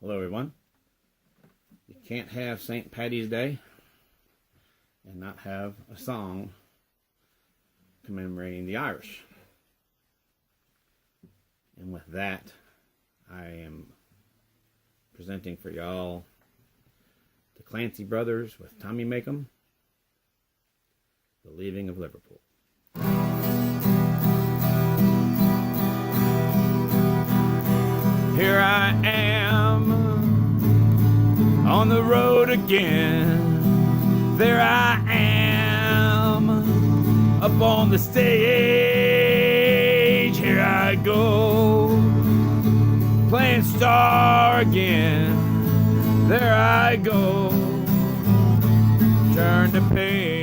Hello everyone. You can't have St. Paddy's Day and not have a song commemorating the Irish. And with that, I am presenting for y'all the Clancy Brothers with Tommy Makem, The Leaving of Liverpool. Here I am on the road again. There I am up on the stage. Here I go playing star again. There I go, turn the page.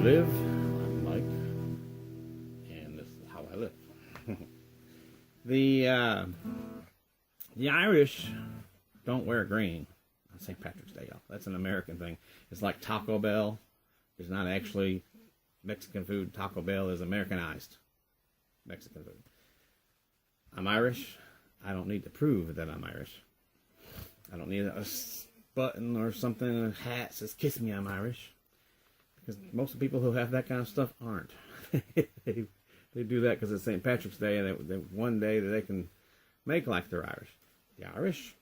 Live. I'm Mike, and this is how I live. The Irish don't wear green on St. Patrick's Day, y'all. That's an American thing. It's like Taco Bell. It's not actually Mexican food. Taco Bell is Americanized Mexican food. I'm Irish. I don't need to prove that I'm Irish. I don't need a button or something, a hat that says, "Kiss me, I'm Irish." Because most of the people who have that kind of stuff aren't. they do that because it's St. Patrick's Day, and they one day that they can make like they're Irish. The Irish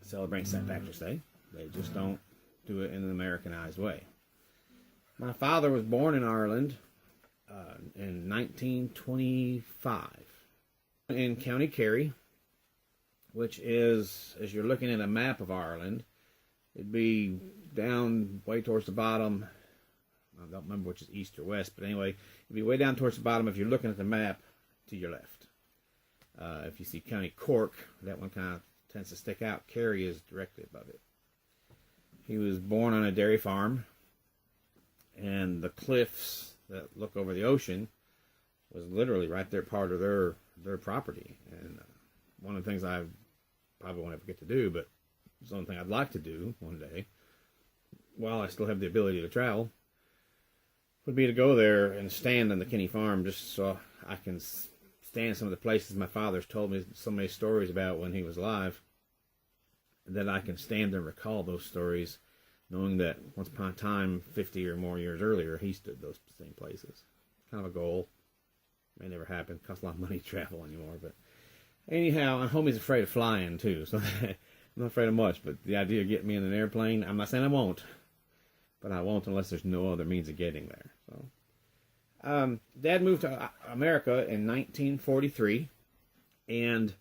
celebrate St. Patrick's Day. They just don't do it in an Americanized way. My father was born in Ireland in 1925 in County Kerry, which is, as you're looking at a map of Ireland, it'd be down way towards the bottom. I don't remember which is east or west, but anyway, it'd be way down towards the bottom if you're looking at the map to your left. If you see County Cork, that one kind of tends to stick out. Kerry is directly above it. He was born on a dairy farm, and the cliffs that look over the ocean was literally right there, part of their property. And one of the things I probably won't ever get to do, but it's the only thing I'd like to do one day, while I still have the ability to travel, would be to go there and stand on the Kinney farm just so I can stand some of the places my father's told me so many stories about when he was alive, and that I can stand there and recall those stories, knowing that once upon a time, 50 or more years earlier, he stood those same places. Kind of a goal. May never happen. Costs a lot of money to travel anymore. But anyhow, and homie's afraid of flying too, so I'm not afraid of much, but the idea of getting me in an airplane, I'm not saying I won't, but I won't unless there's no other means of getting there. So, Dad moved to America in 1943, and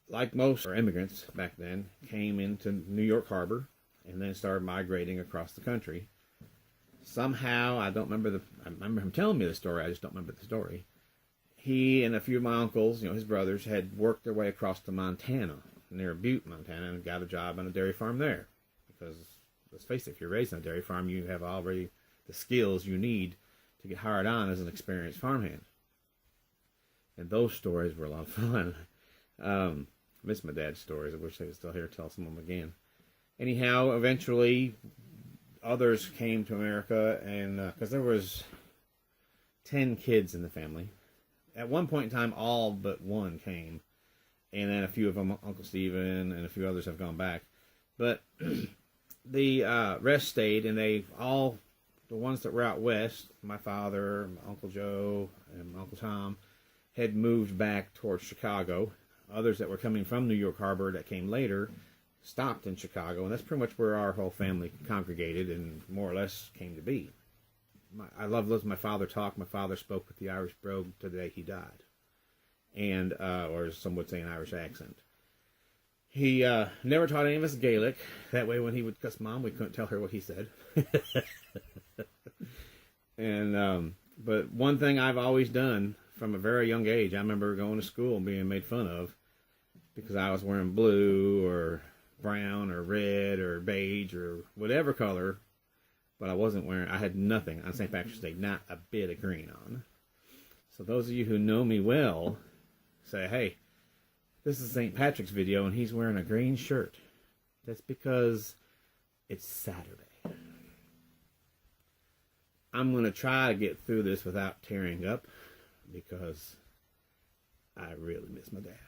like most immigrants back then, came into New York Harbor and then started migrating across the country. Somehow, I remember him telling me the story, I just don't remember the story. He and a few of my uncles, his brothers, had worked their way across to Montana, near Butte, Montana, and got a job on a dairy farm there. Because, let's face it, if you're raised on a dairy farm, you have already the skills you need to get hired on as an experienced farmhand. And those stories were a lot of fun. Miss my dad's stories. I wish they were still here to tell some of them again. Anyhow, eventually, others came to America, and because there was 10 kids in the family. At one point in time, all but one came. And then a few of them, Uncle Stephen and a few others, have gone back. But the rest stayed, and they all, the ones that were out west, my father, my Uncle Joe, and my Uncle Tom, had moved back towards Chicago. Others that were coming from New York Harbor that came later stopped in Chicago, and that's pretty much where our whole family congregated and more or less came to be. I love listening to my father talk. My father spoke with the Irish brogue to the day he died. And, or as some would say, an Irish accent. He never taught any of us Gaelic. That way when he would cuss Mom, we couldn't tell her what he said. And, but one thing I've always done from a very young age, I remember going to school and being made fun of because I was wearing blue or brown or red or beige or whatever color, but I had nothing on St. Patrick's Day, not a bit of green on. So those of you who know me well say, hey, This is St. Patrick's video, and he's wearing a green shirt. That's because it's Saturday. I'm going to try to get through this without tearing up, because I really miss my dad.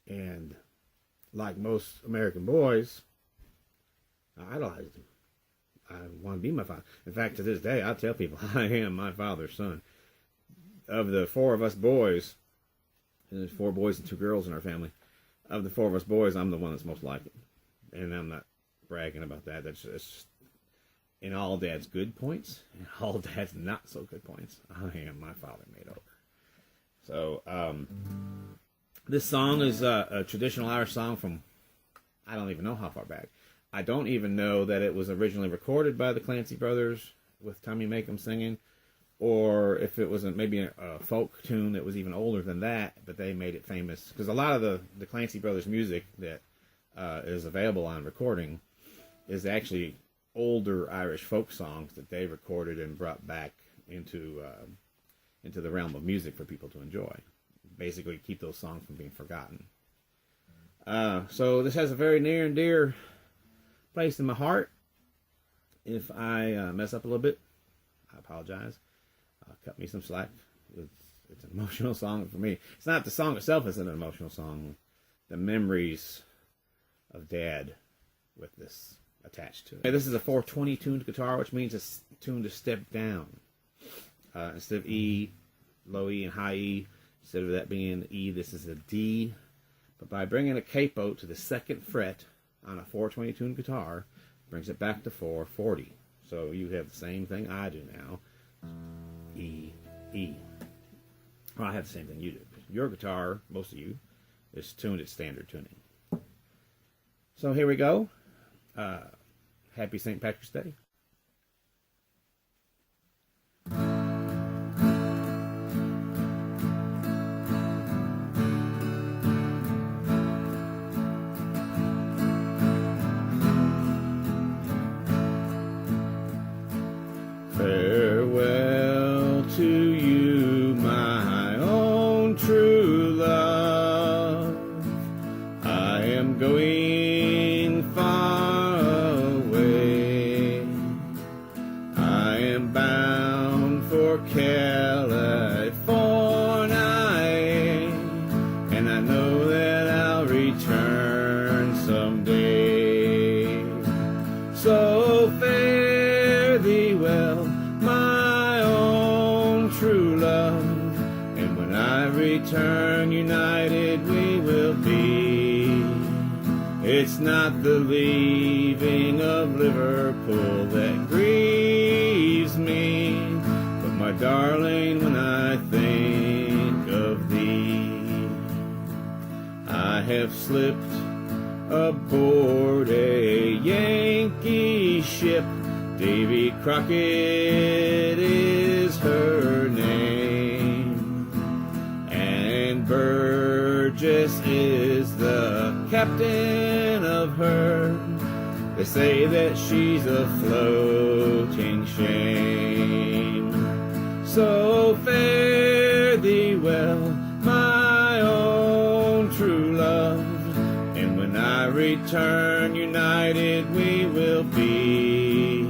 And like most American boys, I idolized him. I want to be my father. In fact, to this day, I tell people I am my father's son. Of the four of us boys, and there's 4 boys and 2 girls in our family, of the 4 of us boys, I'm the one that's most like him. And I'm not bragging about that. That's just in all Dad's good points and all Dad's not so good points. I am my father made over. So, this song is a traditional Irish song from, I don't even know how far back. I don't even know that it was originally recorded by the Clancy brothers with Tommy Makem singing, or if it was maybe a folk tune that was even older than that, but they made it famous. Because a lot of the Clancy brothers music that is available on recording is actually older Irish folk songs that they recorded and brought back into the realm of music for people to enjoy. Basically keep those songs from being forgotten. So this has a very near and dear place in my heart. If I mess up a little bit, I apologize. Cut me some slack. It's an emotional song for me. It's not the song itself is an emotional song. The memories of Dad with this attached to it. Okay, this is a 420 tuned guitar, which means it's tuned a step down. Instead of E, low E and high E, instead of that being E, this is a D. But by bringing a capo to the 2nd fret on a 420 tuned guitar, brings it back to 440. So you have the same thing I do now. E, E. Well, I have the same thing you do. Your guitar, most of you, is tuned at standard tuning. So here we go. Happy St. Patrick's Day. Farewell to you, my own true love. I am going far away. I am bound for California, and I know that I'll return someday. So fare thee well, my own true love, and when I return united we will be. It's not the leaving of Liverpool that grieves me, but my darling, when I think of thee. I have slipped aboard a Yankee ship. Davy Crockett is her name, and Burgess is the captain of her. They say that she's a floating shame. So fare thee well, my own true love, and when I return united we will be.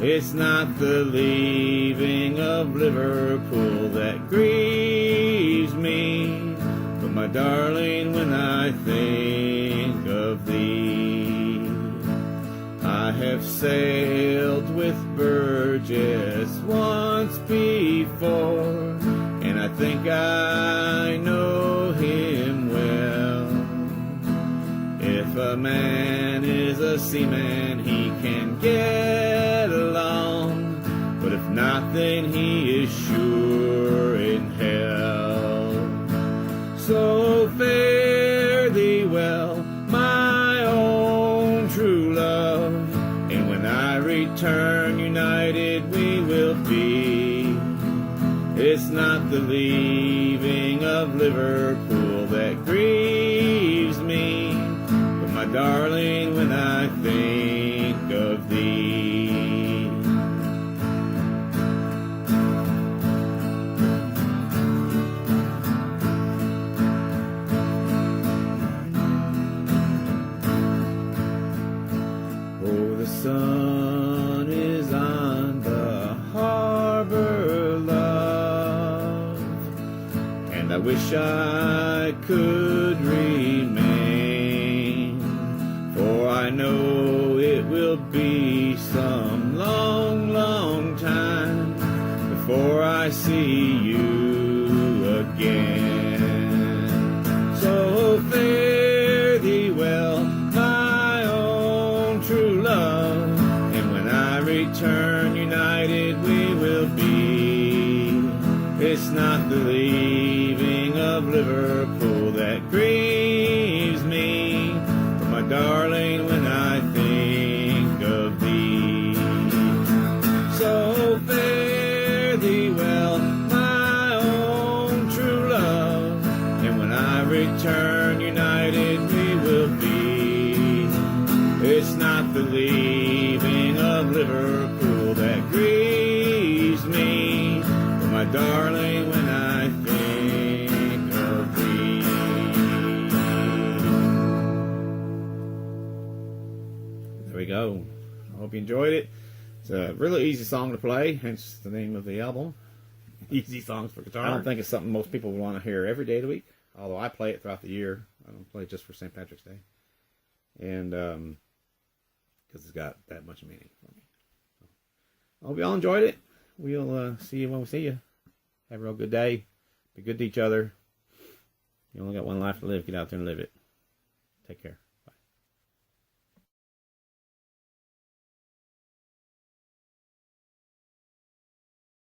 It's not the leaving of Liverpool that grieves me, but my darling, when I think of thee. I have sailed with Burgess once before, and I think I know him well. If a man is a seaman, he can get along, but if not, then he is sure in hell. So fare thee well, my own true love, and when I return united we will be. It's not the leaving of Liverpool that grieves me, but my darling, when I think of thee. I could remain, for I know it will be some long, long time before I see you again. So fare thee well, my own true love, and when I return united we will be. It's not the leaving of Liverpool that grieves me, but my darling, when I think of thee. So fare thee well, my own true love, and when I return united we will be. It's not the leaving of Liverpool that grieves me, but my darling, when I think of thee. There we go. I hope you enjoyed it. It's a really easy song to play, hence the name of the album. Easy songs for guitar. I don't think it's something most people would want to hear every day of the week, although I play it throughout the year. I don't play it just for St. Patrick's Day. And because it's got that much meaning for me. I hope you all enjoyed it. We'll see you when we see you. Have a real good day. Be good to each other. You only got one life to live. Get out there and live it. Take care.